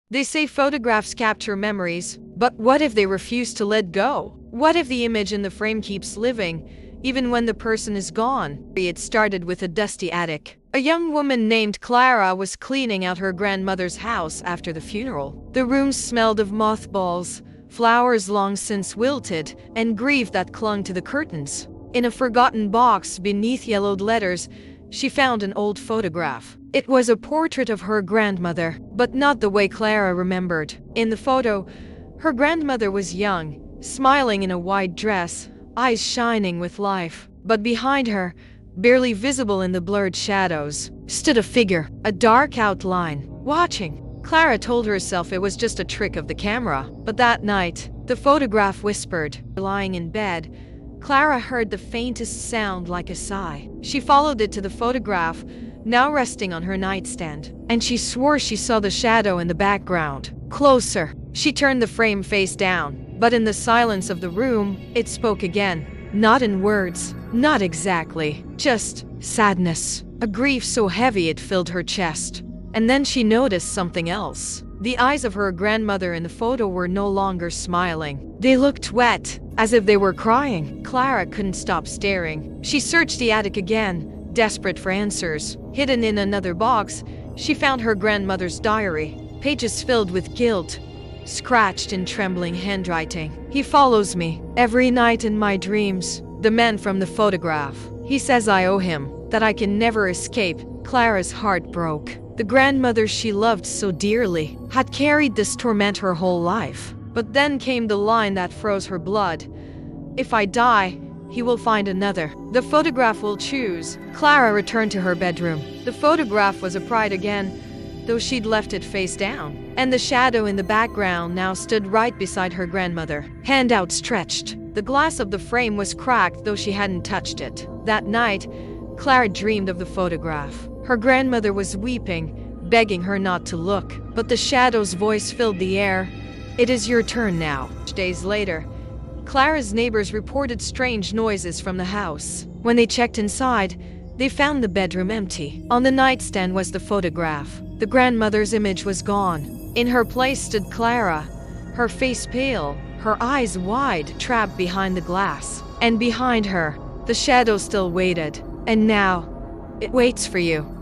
They say photographs capture memories, but what if they refuse to let go? What if the image in the frame keeps living, even when the person is gone? It started with a dusty attic. A young woman named Clara was cleaning out her grandmother's house after the funeral. The room smelled of mothballs, flowers long since wilted, and grief that clung to the curtains. In a forgotten box beneath yellowed letters, she found an old photograph. It was a portrait of her grandmother, but not the way Clara remembered. In the photo, her grandmother was young, smiling in a white dress, eyes shining with life. But behind her, barely visible in the blurred shadows, stood a figure, a dark outline, watching. Clara told herself it was just a trick of the camera. But that night, the photograph whispered. Lying in bed, Clara heard the faintest sound like a sigh. She followed it to the photograph, now resting on her nightstand, and she swore she saw the shadow in the background. Closer. She turned the frame face down, but in the silence of the room, it spoke again. Not in words, not exactly, just sadness. A grief so heavy it filled her chest. And then she noticed something else. The eyes of her grandmother in the photo were no longer smiling. They looked wet, as if they were crying. Clara couldn't stop staring. She searched the attic again, desperate for answers. Hidden in another box, she found her grandmother's diary, pages filled with guilt, scratched in trembling handwriting. He follows me every night in my dreams. The man from the photograph. He says I owe him, that I can never escape. Clara's heart broke. The grandmother she loved so dearly had carried this torment her whole life. But then came the line that froze her blood. If I die, he will find another. The photograph will choose. Clara returned to her bedroom. The photograph was a pride again, though she'd left it face down. And the shadow in the background now stood right beside her grandmother, hand outstretched. The glass of the frame was cracked, though she hadn't touched it. That night, Clara dreamed of the photograph. Her grandmother was weeping, begging her not to look. But the shadow's voice filled the air. It is your turn now. Days later, Clara's neighbors reported strange noises from the house. When they checked inside, they found the bedroom empty. On the nightstand was the photograph. The grandmother's image was gone. In her place stood Clara, her face pale, her eyes wide, trapped behind the glass. And behind her, the shadow still waited. And now, it waits for you.